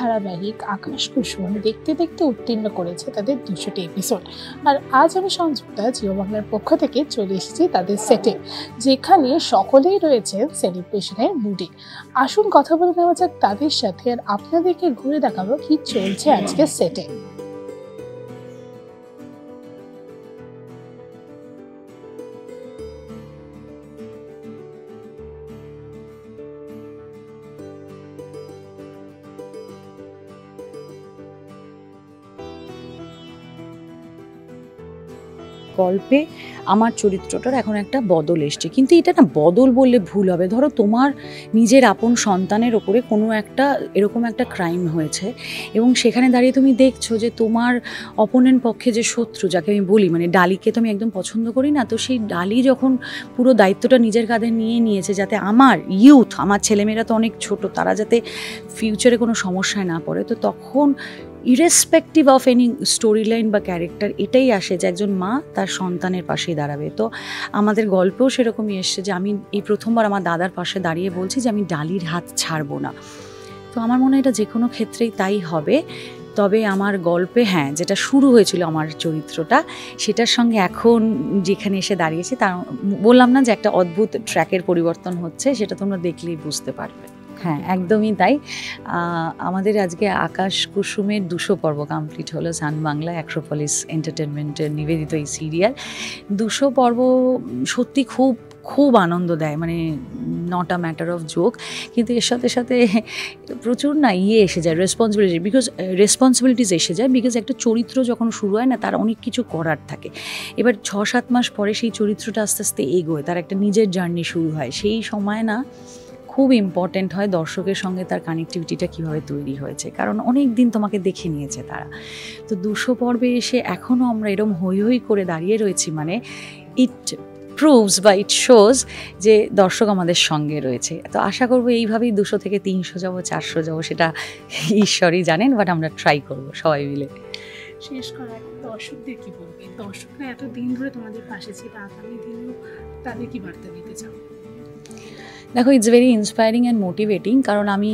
ধারাবাহিক আকাশ কুসুম দেখতে দেখতে উত্তীর্ণ করেছে তাদের 200টি এপিসোড। আর আজ আমি সংযুক্তা জিও বাংলার পক্ষ থেকে চলে এসেছি তাদের সেটে, যেখানে সকলেই রয়েছেন সেলিব্রেশনের মুডে। আসুন কথা বলে নেওয়া যাক তাদের সাথে, আর আপনাদেরকে ঘুরে দেখাবো কি চলছে আজকে সেটে। গল্পে আমার চরিত্রটার এখন একটা বদল এসছে, কিন্তু এটা না বদল বললে ভুল হবে। ধরো তোমার নিজের আপন সন্তানের ওপরে কোনো একটা এরকম একটা ক্রাইম হয়েছে এবং সেখানে দাঁড়িয়ে তুমি দেখছো যে তোমার অপোনেন্ট পক্ষে যে শত্রু, যাকে আমি বলি মানে ডালিকে তো আমি একদম পছন্দ করি না, তো সেই ডালি যখন পুরো দায়িত্বটা নিজের কাঁধে নিয়ে নিয়েছে যাতে আমার ইউথ, আমার ছেলেমেয়েরা তো অনেক ছোট, তারা যাতে ফিউচারে কোনো সমস্যায় না পড়ে, তো তখন irrespective of any story line বা ক্যারেক্টার এটাই আসে যে একজন মা তার সন্তানের পাশেই দাঁড়াবে। তো আমাদের গল্পেও সেরকমই এসছে যে আমি এই প্রথমবার আমার দাদার পাশে দাঁড়িয়ে বলছি যে আমি ডালির হাত ছাড়বো না। তো আমার মনে হয় এটা যে কোনো ক্ষেত্রেই তাই হবে। তবে আমার গল্পে হ্যাঁ, যেটা শুরু হয়েছিল আমার চরিত্রটা, সেটার সঙ্গে এখন যেখানে এসে দাঁড়িয়েছি তার বললাম না যে একটা অদ্ভুত ট্র্যাকের পরিবর্তন হচ্ছে, সেটা তোমরা দেখলেই বুঝতে পারবে। হ্যাঁ, একদমই তাই। আমাদের আজকে আকাশ কুসুমের 200 পর্ব কমপ্লিট হলো সান বাংলা অ্যাক্রোপলিস এন্টারটেনমেন্টের নিবেদিত এই সিরিয়াল। 200 পর্ব সত্যি খুব খুব আনন্দ দেয়, মানে not a matter of joke, কিন্তু এর সাথে সাথে প্রচুর না এসে যায় রেসপন্সিবিলিটিস এসে যায়, বিকজ একটা চরিত্র যখন শুরু হয় না তার অনেক কিছু করার থাকে। এবার 6-7 মাস পরে সেই চরিত্রটা আস্তে আস্তে এগোয়, তার একটা নিজের জার্নি শুরু হয়। সেই সময় না খুব ইম্পর্ট্যান্ট হয় দর্শকের সঙ্গে তার কানেক্টিভিটিটা কীভাবে তৈরি হয়েছে, কারণ অনেক দিন তোমাকে দেখে নিয়েছে তারা। তো 200 পর্বে এসে এখনও আমরা এরম হই হই করে দাঁড়িয়ে রয়েছি, মানে ইট প্রুভস বা ইট শোজ যে দর্শক আমাদের সঙ্গে রয়েছে। তো আশা করবো এইভাবেই 200 থেকে 300 যাবো, 400 যাবো, সেটা ঈশ্বরই জানেন, বাট আমরা ট্রাই করবো সবাই মিলে। শেষ করার দর্শকদের কি বলবে? দর্শকরা এতদিন ধরে তোমাদের পাশে ছিল, আগামী দিনেও তাদের কি বার্তা দিতে চাও? দেখো, it's very inspiring and motivating, কারণ আমি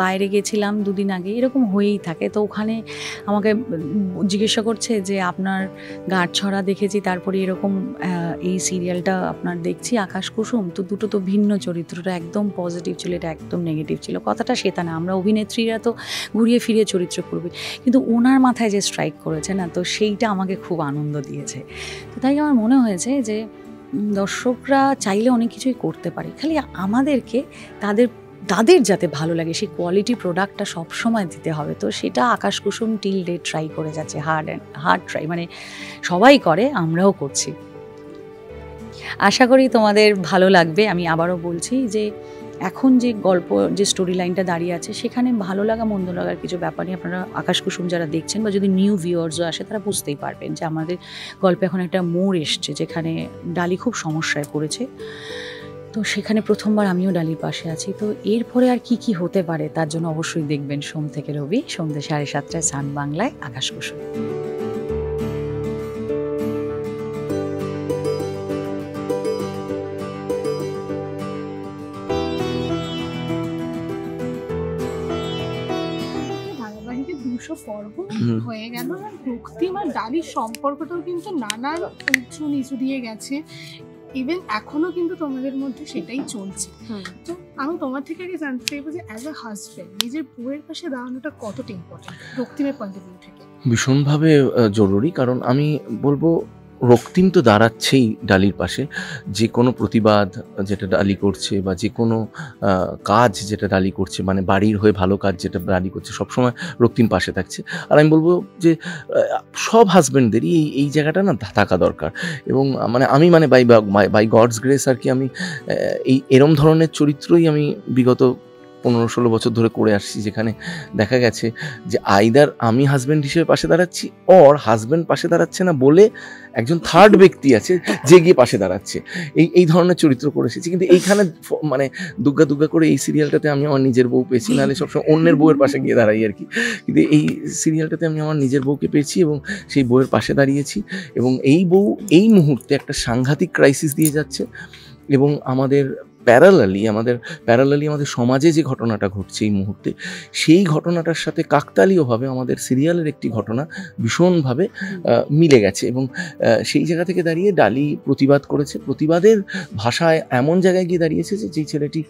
বাইরে গেছিলাম 2 দিন আগে, এরকম হয়েই থাকে। তো ওখানে আমাকে জিজ্ঞাসা করছে যে আপনার গাঁটছড়া দেখেছি, তারপরে এরকম এই সিরিয়ালটা আপনার দেখছি আকাশ কুসুম, তো দুটো তো ভিন্ন, চরিত্রটা একদম পজিটিভ ছিল, এটা একদম নেগেটিভ ছিল। কথাটা সেটা না, আমরা অভিনেত্রীরা তো ঘুরিয়ে ফিরিয়ে চরিত্র করবে, কিন্তু ওনার মাথায় যে স্ট্রাইক করেছে না, তো সেইটা আমাকে খুব আনন্দ দিয়েছে। তো তাই আমার মনে হয়েছে যে দর্শকরা চাইলে অনেক কিছুই করতে পারে, খালি আমাদেরকে তাদের যাতে ভালো লাগে সেই কোয়ালিটি প্রোডাক্টটা সবসময় দিতে হবে। তো সেটা আকাশ কুসুম টিল ডে ট্রাই করে যাচ্ছে, হার্ড ট্রাই, মানে সবাই করে, আমরাও করছি। আশা করি তোমাদের ভালো লাগবে। আমি আবারও বলছি যে এখন যে গল্প, যে স্টোরি লাইনটা দাঁড়িয়ে আছে, সেখানে ভালো লাগা মন্দ লাগার কিছু ব্যাপার নেই। আপনারা আকাশ কুসুম যারা দেখছেন বা যদি নিউ ভিউয়ার্সও আসে, তারা বুঝতেই পারবেন যে আমাদের গল্পে এখন একটা মোড় এসছে যেখানে ডালি খুব সমস্যায় পড়েছে। তো সেখানে প্রথমবার আমিও ডালির পাশে আছি। তো এরপরে আর কি হতে পারে তার জন্য অবশ্যই দেখবেন সোম থেকে রবি সন্ধ্যে 7:30টায় সান বাংলায় আকাশ কুসুম। পর্ব হয়ে গেল, রক্তিম আর ডালির সম্পর্কটাও কিন্তু নানান উঁচু নিচু দিয়ে গেছে, ইভেন এখনো কিন্তু তোমাদের মধ্যে সেটাই চলছে। তো আমি তোমার থেকে আগে জানতে চাইবো যে অ্যাজ আ হাজব্যান্ড নিজের বউয়ের পাশে দাঁড়ানোটা কতটা ইম্পর্টেন্ট রক্তিমের পয়েন্ট অফ ভিউ থেকে? ভীষণভাবে জরুরি, কারণ আমি বলবো রক্তিম তো দাঁড়াচ্ছেই ডালির পাশে। যে কোনো প্রতিবাদ যেটা ডালি করছে বা যে কোনো কাজ যেটা ডালি করছে, মানে বাড়ির হয়ে ভালো কাজ যেটা ডালি করছে, সবসময় রক্তিম পাশে থাকছে। আর আমি বলবো যে সব হাজব্যান্ডদেরই এই জায়গাটা না থাকা দরকার। এবং আমি বাই গডস গ্রেস আর কি, আমি এরম ধরনের চরিত্রই আমি বিগত 15-16 বছর ধরে করে আসছি, যেখানে দেখা গেছে যে আইদার আমি হাজব্যান্ড হিসেবে পাশে দাঁড়াচ্ছি, অর হাজব্যান্ড পাশে দাঁড়াচ্ছে না বলে একজন থার্ড ব্যক্তি আছে যে গিয়ে পাশে দাঁড়াচ্ছে। এই ধরনের চরিত্র করে এসেছি। কিন্তু এইখানে মানে দুগ্গা করে এই সিরিয়ালটাতে আমি আমার নিজের বউ পেয়েছি, নাহলে সবসময় অন্যের বউয়ের পাশে গিয়ে দাঁড়াই আর কি। কিন্তু এই সিরিয়ালটাতে আমি আমার নিজের বউকে পেয়েছি এবং সেই বউয়ের পাশে দাঁড়িয়েছি। এবং এই বউ এই মুহূর্তে একটা সাংঘাতিক ক্রাইসিস দিয়ে যাচ্ছে এবং আমাদের প্যারালালি আমাদের সমাজে যে ঘটনাটা ঘটছে এই মুহূর্তে, সেই ঘটনাটার সাথে কাকতালীয়ভাবে আমাদের সিরিয়ালের একটি ঘটনা ভীষণভাবে মিলে গেছে। এবং সেই জায়গা থেকে দাঁড়িয়ে ডালি প্রতিবাদ করেছে, প্রতিবাদের ভাষায় এমন জায়গায় গিয়ে দাঁড়িয়েছে যে যেই ছেলেটি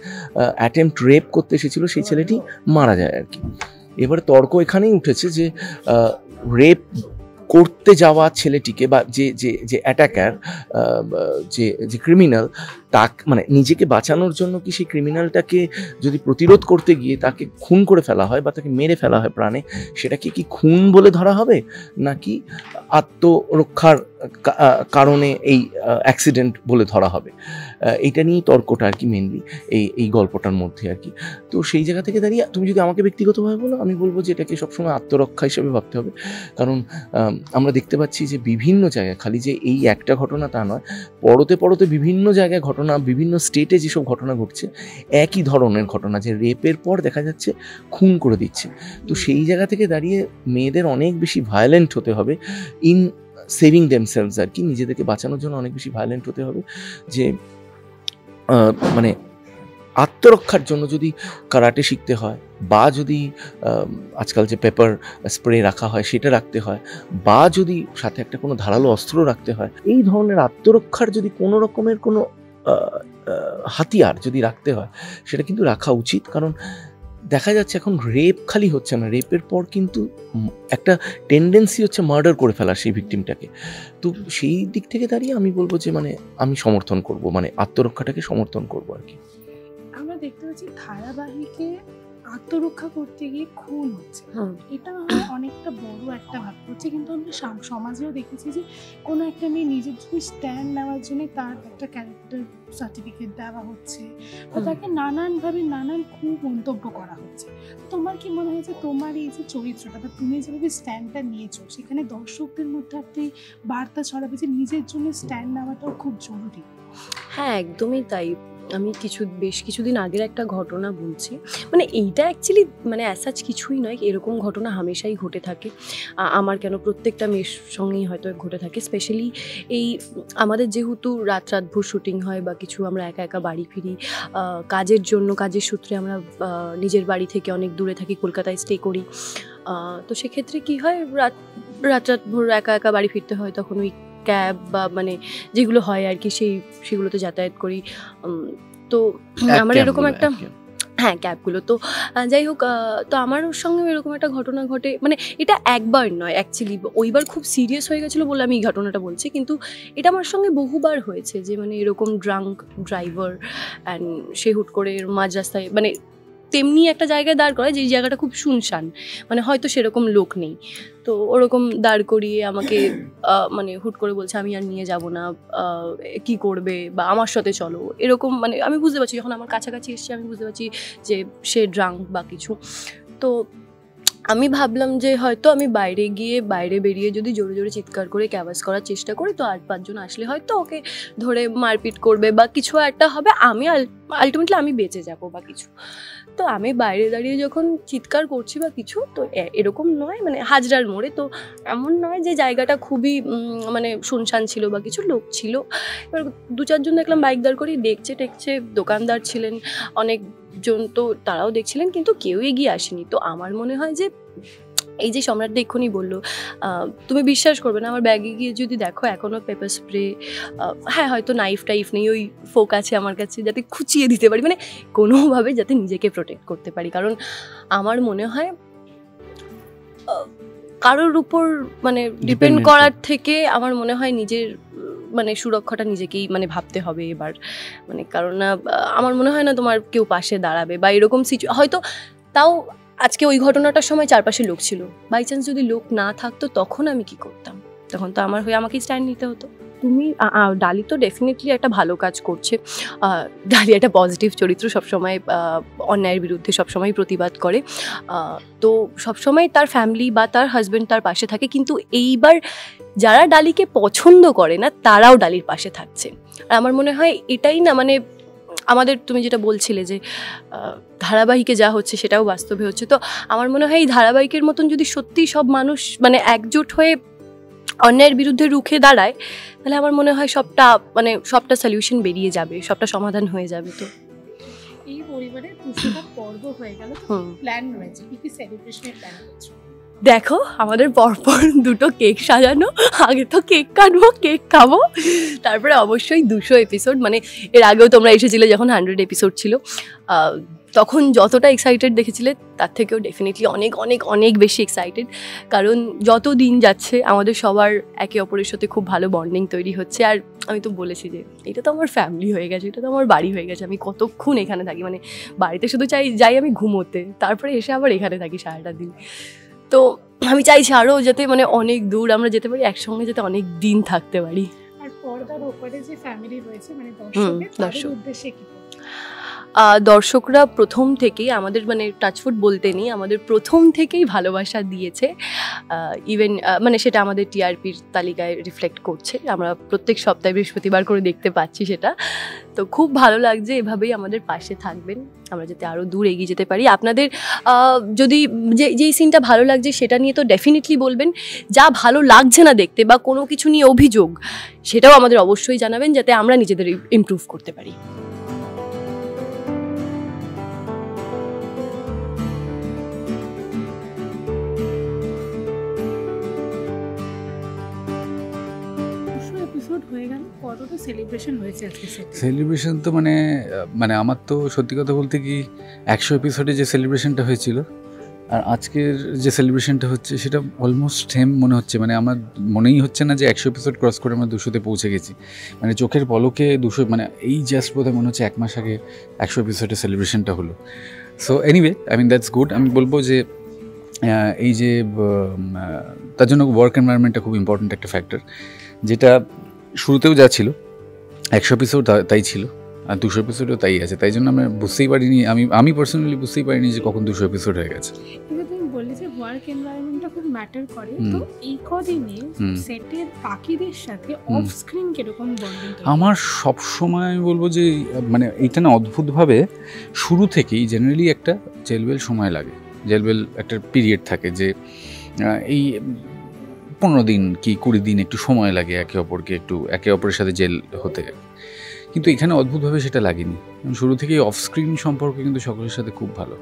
অ্যাটেম্পট রেপ করতে এসেছিল সেই ছেলেটি মারা যায় আর কি। এবার তর্ক এখানেই উঠেছে যে রেপ করতে যাওয়া ছেলেটিকে বা যে অ্যাটাকার, যে ক্রিমিনাল, মানে নিজেকে বাঁচানোর জন্য কি সেই ক্রিমিনালটাকে যদি প্রতিরোধ করতে গিয়ে তাকে খুন করে ফেলা হয় বা তাকে মেরে ফেলা হয় প্রাণে, সেটাকে কি খুন বলে ধরা হবে নাকি আত্মরক্ষার কারণে এই অ্যাক্সিডেন্ট বলে ধরা হবে? এইটা নিয়েই তর্কটা আর কি মেনলি এই গল্পটার মধ্যে আর কি। তো সেই জায়গা থেকে দাঁড়িয়ে তুমি যদি আমাকে ব্যক্তিগতভাবে বলো, আমি বলবো যে এটাকে সবসময় আত্মরক্ষা হিসেবে ভাবতে হবে। কারণ আমরা দেখতে পাচ্ছি যে বিভিন্ন জায়গায়, খালি যে এই একটা ঘটনা তা নয়, পরতে বিভিন্ন জায়গায় ঘটনা, বিভিন্ন স্টেটে যেসব ঘটনা ঘটছে একই ধরনের ঘটনা, যে রেপের পর দেখা যাচ্ছে খুন করে দিচ্ছে। তো সেই জায়গা থেকে দাঁড়িয়ে মেয়েদের অনেক বেশি ভায়োলেন্ট হতে হবে ইন সেভিং দেমসেলভস আর কি, নিজেদেরকে বাঁচানোর জন্য অনেক বেশি ভায়োলেন্ট হতে হবে। যে মানে আত্মরক্ষার জন্য যদি কারাটে শিখতে হয়, বা যদি আজকাল যে পেপার স্প্রে রাখা হয় সেটা রাখতে হয়, বা যদি সাথে একটা কোনো ধারালো অস্ত্র রাখতে হয়, এই ধরনের আত্মরক্ষার যদি কোনো রকমের কোনো হাতিয়ার যদি রাখতে হয়, সেটা কিন্তু রাখা উচিত। কারণ দেখা যাচ্ছে এখন রেপ খালি হচ্ছে না, রেপের পর কিন্তু একটা টেন্ডেন্সি হচ্ছে মার্ডার করে ফেলা সেই ভিকটিমটাকে। তো সেই দিক থেকে দাঁড়িয়ে আমি বলবো যে মানে আমি সমর্থন করব, মানে আত্মরক্ষাটাকে সমর্থন করবো আর কি। আমরা দেখতে পাচ্ছি ধারাবাহিকে আত্মরক্ষা করতে গিয়ে খুন হচ্ছে, এটা অনেকটা বড় একটা ভাগ হচ্ছে। কিন্তু আমরা সমাজেও দেখেছি যে কোনো একটা মেয়ে নিজের জন্য স্ট্যান্ড নেওয়ার জন্য তার একটা ক্যারেক্টার সার্টিফিকেট দেওয়া হচ্ছে, বা তাকে নানানভাবে নানান খুব মন্তব্য করা হচ্ছে। তোমার কি মনে হয়েছে তোমার এই যে চরিত্রটা বা তুমি যেভাবে স্ট্যান্ডটা নিয়েছো, সেখানে দর্শকদের মধ্যে আপনি বার্তা ছড়াবে যে নিজের জন্য স্ট্যান্ড নেওয়াটাও খুব জরুরি? হ্যাঁ, একদমই তাই। আমি বেশ কিছুদিন আগের একটা ঘটনা বলছি, মানে এইটা অ্যাকচুয়ালি মানে অ্যাসাচ কিছুই নয়, এরকম ঘটনা হামেশাই ঘটে থাকে। আমার কেন, প্রত্যেকটা মেয়ের সঙ্গেই হয়তো ঘটে থাকে। স্পেশালি এই আমাদের যেহেতু রাতভর শুটিং হয় বা কিছু, আমরা একা একা বাড়ি ফিরি কাজের জন্য, কাজের সূত্রে আমরা নিজের বাড়ি থেকে অনেক দূরে থাকি, কলকাতায় স্টে করি। তো সেক্ষেত্রে কী হয়, রাতভর একা একা বাড়ি ফিরতে হয়, তখন ওই ক্যাব বা মানে যেগুলো হয় আর কি সেগুলোতে যাতায়াত করি। তো আমার এরকম একটা, হ্যাঁ ক্যাবগুলো, তো যাই হোক, তো আমার সঙ্গে এরকম একটা ঘটনা ঘটে। মানে এটা একবার নয় অ্যাকচুয়ালি, ওইবার খুব সিরিয়াস হয়ে গেছিলো বলে আমি এই ঘটনাটা বলছি, কিন্তু এটা আমার সঙ্গে বহুবার হয়েছে যে মানে এরকম ড্রাঙ্ক ড্রাইভার অ্যান্ড সে হুট করে মাঝ রাস্তায়, মানে তেমনি একটা জায়গায় দাঁড় করায় যেই জায়গাটা খুব শুনশান, মানে হয়তো সেরকম লোক নেই, তো ওরকম দাঁড় করিয়ে আমাকে মানে হুট করে বলছে আমি আর নিয়ে যাব না, কি করবে বা আমার সাথে চলো, এরকম। মানে আমি বুঝতে পারছি, যখন আমার কাছাকাছি এসছে আমি বুঝতে পারছি যে সে ড্রাঙ্ক বা কিছু। তো আমি ভাবলাম যে হয়তো আমি বাইরে বেরিয়ে যদি জোরে জোরে চিৎকার করে ক্যাভাস করার চেষ্টা করি, তো 8-5 জন আসলে হয়তো ওকে ধরে মারপিট করবে বা কিছু একটা হবে, আমি আলটিমেটলি আমি বেঁচে যাবো বা কিছু। তো আমি বাইরে দাঁড়িয়ে যখন চিৎকার করছি বা কিছু, তো এরকম নয়, মানে হাজরার মোড়ে, তো এমন নয় যে জায়গাটা খুবই মানে শুনশান ছিল বা কিছু, লোক ছিল। এবার 2-4 জন দেখলাম বাইক দাঁড় করিয়ে দেখছে, দোকানদার ছিলেন অনেকজন, তো তারাও দেখছিলেন, কিন্তু কেউ এগিয়ে আসেনি। তো আমার মনে হয় যে এই যে সম্রাট এক্ষুনি বললো, তুমি বিশ্বাস করবে না, আমার ব্যাগে গিয়ে যদি দেখো এখনও পেপার স্প্রে, হ্যাঁ হয়তো নাইফ টাইফ নেই, ওই ফোক আছে আমার কাছে যাতে খুঁচিয়ে দিতে পারি, মানে কোনোভাবে যাতে নিজেকে প্রোটেক্ট করতে পারি। কারণ আমার মনে হয় কারোর উপর মানে ডিপেন্ড করার থেকে আমার মনে হয় নিজের মানে সুরক্ষাটা নিজেকেই মানে ভাবতে হবে এবার। মানে কারণ আমার মনে হয় না তোমার কেউ পাশে দাঁড়াবে বা এরকম হয়তো, তাও আজকে ওই ঘটনাটার সময় চারপাশে লোক ছিল, বাই চান্স যদি লোক না থাকতো তখন আমি কি করতাম? তখন তো আমার হয়ে আমাকেই স্ট্যান্ড নিতে হতো। তুমি ডালি তো ডেফিনেটলি একটা ভালো কাজ করছে। ডালি একটা পজিটিভ চরিত্র, সবসময় অন্যায়ের বিরুদ্ধে সবসময় প্রতিবাদ করে, তো সবসময় তার ফ্যামিলি বা তার হাজব্যান্ড তার পাশে থাকে। কিন্তু এইবার যারা ডালিকে পছন্দ করে না তারাও ডালির পাশে থাকছে। আর আমার মনে হয় এটাই না, মানে আমাদের তুমি যেটা বলছিলে যে ধারাবাহিকে যা হচ্ছে সেটাও বাস্তবে হচ্ছে, তো আমার মনে হয় এই ধারাবাহিকের মতন যদি সত্যি সব মানুষ মানে একজোট হয়ে অন্যায়ের বিরুদ্ধে রুখে দাঁড়ায়, তাহলে আমার মনে হয় সবটা সলিউশন বেরিয়ে যাবে, সবটা সমাধান হয়ে যাবে। তো এই পরিবারে 200টা পর্ব হয়ে গেল, প্ল্যান রয়েছে, কি সেলিব্রেশনের প্ল্যান রয়েছে? দেখো, আমাদের পরপর 2টো কেক সাজানো, আগে তো কেক কাটবো, কেক খাবো, তারপরে অবশ্যই 200 এপিসোড, মানে এর আগেও তোমরা এসেছিলে যখন 100 এপিসোড ছিল, তখন যতটা এক্সাইটেড দেখেছিলে তার থেকেও ডেফিনেটলি অনেক অনেক অনেক বেশি এক্সাইটেড, কারণ যত দিন যাচ্ছে আমাদের সবার একে অপরের সাথে খুব ভালো বন্ডিং তৈরি হচ্ছে। আর আমি তো বলেছি যে এটা তো আমার ফ্যামিলি হয়ে গেছে, এটা তো আমার বাড়ি হয়ে গেছে, আমি কতক্ষণ এখানে থাকি, মানে বাড়িতে শুধু যাই আমি ঘুমোতে, তারপরে এসে আবার এখানে থাকি সারাটা দিন। তো আমি চাইছি আরও যাতে মানে অনেক দূর আমরা যেতে পারি, একসঙ্গে যাতে অনেক দিন থাকতে পারি। আর পর্দার ওপরে যে ফ্যামিলি রয়েছে, মানে দর্শকের উদ্দেশ্যে কি? দর্শকরা প্রথম থেকেই আমাদের, মানে টাচফুট বলতে নেই, আমাদের প্রথম থেকেই ভালোবাসা দিয়েছে। ইভেন মানে সেটা আমাদের টিআরপির তালিকায় রিফ্লেক্ট করছে, আমরা প্রত্যেক সপ্তাহে বৃহস্পতিবার করে দেখতে পাচ্ছি সেটা। তো খুব ভালো লাগছে, এভাবেই আমাদের পাশে থাকবেন, আমরা যাতে আরও দূর এগিয়ে যেতে পারি। আপনাদের যদি যেই সিনটা ভালো লাগছে সেটা নিয়ে তো ডেফিনেটলি বলবেন, যা ভালো লাগছে না দেখতে বা কোনো কিছু নিয়ে অভিযোগ, সেটাও আমাদের অবশ্যই জানাবেন, যাতে আমরা নিজেদের ইমপ্রুভ করতে পারি। সেলিব্রেশন তো মানে আমার তো সত্যি কথা বলতে কি 100 এপিসোডে যে সেলিব্রেশনটা হয়েছিল আর আজকের যে সেলিব্রেশনটা হচ্ছে সেটা অলমোস্ট সেম মনে হচ্ছে। মানে আমার মনেই হচ্ছে না যে 100 এপিসোড ক্রস করে আমরা 200তে পৌঁছে গেছি। মানে চোখের পলকে 200, মানে এই জাস্ট বোধহয় মনে হচ্ছে 1 মাস আগে 100 এপিসোডের সেলিব্রেশনটা হলো। So anyway, I mean that's good. আমি বলবো যে এই যে তার জন্য ওয়ার্ক এনভায়রনমেন্টটা খুব ইম্পর্ট্যান্ট একটা ফ্যাক্টর, যেটা শুরুতেও যা ছিল 100 এপিসোড তাই ছিল, আর 200 এপিসোডও তাই আছে। তাই জন্য আমরা বুঝতেই পারিনি, আমি পার্সোনালি বুঝতেই পারিনি যে কখন 200 এপিসোড হয়ে গেছে। কিন্তু তুমি বললে যে ওয়ার্ক এনভায়রনমেন্টটা খুব ম্যাটার করে, তো এই কদিনে সেটের বাকিদের সাথে অফ স্ক্রিন কিরকম বন্ডিং? আমার সবসময় আমি বলবো যে মানে এইটা না অদ্ভুতভাবে শুরু থেকেই জেনারেলি একটা জেলবেল সময় লাগে, জেলবেল একটা পিরিয়ড থাকে যে এই 15 দিন কি 20 দিন একটু সময় লাগে একে অপরের সাথে জেল হতে। কিন্তু এখানে অদ্ভুতভাবে সেটা লাগেনি, শুরু থেকেই অফ স্ক্রিন সম্পর্ক কিন্তু সকলের সাথে খুব ভালো।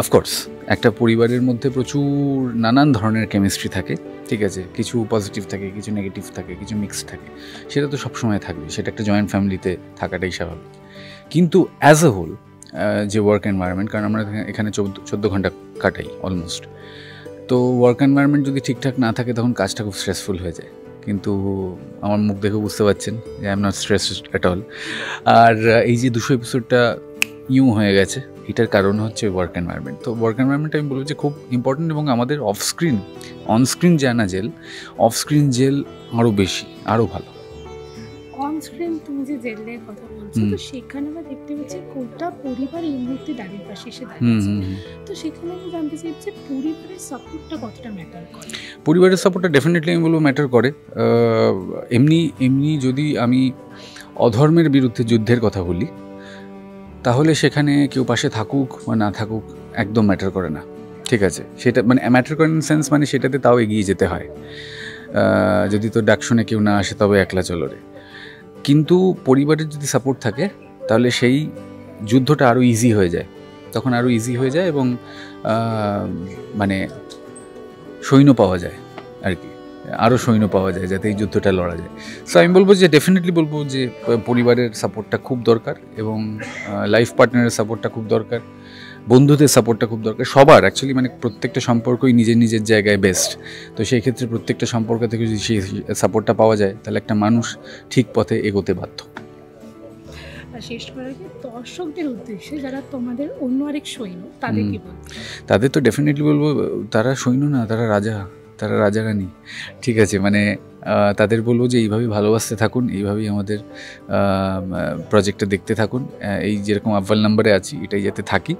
অফকোর্স একটা পরিবারের মধ্যে প্রচুর নানান ধরনের কেমিস্ট্রি থাকে, ঠিক আছে, কিছু পজিটিভ থাকে, কিছু নেগেটিভ থাকে, কিছু মিক্সড থাকে, সেটা তো সবসময় থাকবে, সেটা একটা জয়েন্ট ফ্যামিলিতে থাকাটাই স্বাভাবিক। কিন্তু অ্যাজ এ হোল যে ওয়ার্ক এনভায়রনমেন্ট, কারণ আমরা এখানে 14 ঘন্টা কাটাই অলমোস্ট, তো ওয়ার্ক এনভায়রনমেন্ট যদি ঠিকঠাক না থাকে তখন কাজটা খুব স্ট্রেসফুল হয়ে যায়। কিন্তু আমার মুখ দেখে বুঝতে পারছেন যে I am not stressed at all. আর এই যে 200 এপিসোডটা হয়ে গেছে, এটার কারণ হচ্ছে ওয়ার্ক এনভায়রনমেন্ট। তো ওয়ার্ক এনভায়রনমেন্ট আমি বলবো যে খুব ইম্পর্টেন্ট, এবং আমাদের অফ স্ক্রিন, অন স্ক্রিন যায় না জেল, অফ স্ক্রিন জেল আরও বেশি, আরও ভালো। অন স্ক্রিন তুমি যে জেলের কথা বলছো, তো সেখানে আমরা দেখতে পাচ্ছি গোটা পরিবার এই মুহূর্তে দাঁড়িয়ে পাশে এসে দাঁড়িয়েছে, তো সেখানে আমি জানতে চাই যে পরিবারের সাপোর্টটা কতটা ম্যাটার করে? পরিবারের সাপোর্টটা ডেফিনেটলি আমি বলবো ম্যাটার করে। এমনি যদি আমি অধর্মের বিরুদ্ধে যুদ্ধের কথা বলি, তাহলে সেখানে কেউ পাশে থাকুক বা না থাকুক একদম ম্যাটার করে না, ঠিক আছে। সেটা মানে ম্যাটার করে ইন সেন্স, মানে সেটাতে তাও এগিয়ে যেতে হয়। যদি তো ডাক শুনে কেউ না আসে তবে একলা চলো রে। কিন্তু পরিবারের যদি সাপোর্ট থাকে তাহলে সেই যুদ্ধটা আরও ইজি হয়ে যায়, তখন আরও ইজি হয়ে যায়, এবং মানে সৈন্য পাওয়া যায় আর কি, আরও সৈন্য পাওয়া যায় যাতে এই যুদ্ধটা লড়া যায়। সো আমি বলবো যে ডেফিনেটলি বলবো যে পরিবারের সাপোর্টটা খুব দরকার, এবং লাইফ পার্টনারের সাপোর্টটা খুব দরকার, বন্ধুদের সাপোর্টটা খুব দরকার, সবার অ্যাকচুয়ালি। মানে প্রত্যেকটা সম্পর্কই নিজের নিজের জায়গায় বেস্ট। তো সেই ক্ষেত্রে প্রত্যেকটা সম্পর্ক থেকে যদি সেই সাপোর্টটা পাওয়া যায় তাহলে একটা মানুষ ঠিক পথে এগোতে বাধ্য। শেষ করার আগে দর্শকদের উদ্দেশ্যে যারা তোমাদের অন্য আরেক সৈন্য, তাদের কি বলবো? তাদের তো ডেফিনেটলি বলবো তারা সৈন্য না, তারা রাজা, তারা রাজা রানী, ঠিক আছে। মানে তাদের বলবো যে এইভাবেই ভালোবাসতে থাকুন, এইভাবেই আমাদের প্রজেক্টটা দেখতে থাকুন, এই যেরকম আব্বাল নাম্বারে আছি এটাই যাতে থাকি,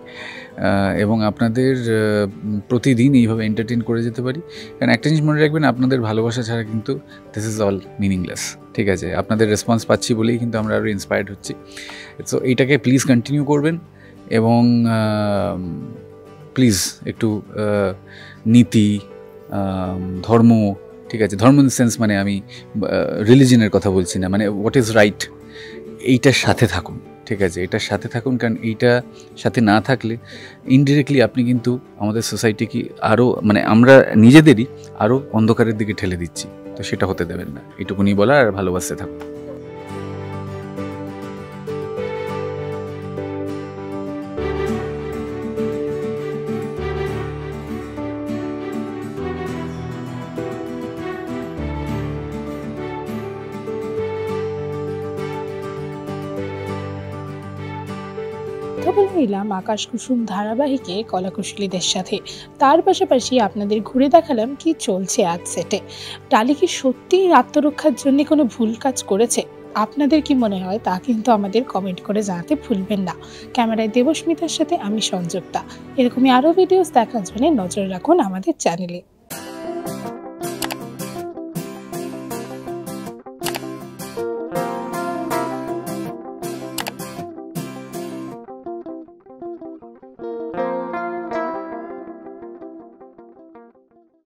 এবং আপনাদের প্রতিদিন এইভাবে এন্টারটেইন করে যেতে পারি। কারণ একটা জিনিস মনে রাখবেন, আপনাদের ভালোবাসা ছাড়া কিন্তু দিস ইজ অল মিনিংলেস, ঠিক আছে। আপনাদের রেসপন্স পাচ্ছি বলেই কিন্তু আমরা আরও ইন্সপায়ার্ড হচ্ছি। সো এইটাকে প্লিজ কন্টিনিউ করবেন, এবং প্লিজ একটু নীতি, ধর্ম, ঠিক আছে, ধর্ম ইন সেন্স মানে আমি রিলিজনের কথা বলছি না, মানে হোয়াট ইজ রাইট, এইটার সাথে থাকুন, ঠিক আছে, এটার সাথে থাকুন। কারণ এইটা সাথে না থাকলে ইনডিরেক্টলি আপনি কিন্তু আমাদের সোসাইটিকে আরও মানে আমরা নিজেদেরই আরও অন্ধকারের দিকে ঠেলে দিচ্ছি, তো সেটা হতে দেবেন না। এইটুকুনি বলা, আর ভালোবাসতে থাকুন। কথা বলে নিলাম আকাশ কুসুম ধারাবাহিকে কলাকুশলীদের সাথে, তার পাশাপাশি আপনাদের ঘুরে দেখালাম কি চলছে আজ সেটে। ডালি কি সত্যিই আত্মরক্ষার জন্য কোনো ভুল কাজ করেছে? আপনাদের কি মনে হয় তা কিন্তু আমাদের কমেন্ট করে জানাতে ভুলবেন না। ক্যামেরায় দেবস্মিতার সাথে আমি সংযুক্তা। এরকমই আরও ভিডিওস দেখার জন্য নজর রাখুন আমাদের চ্যানেলে।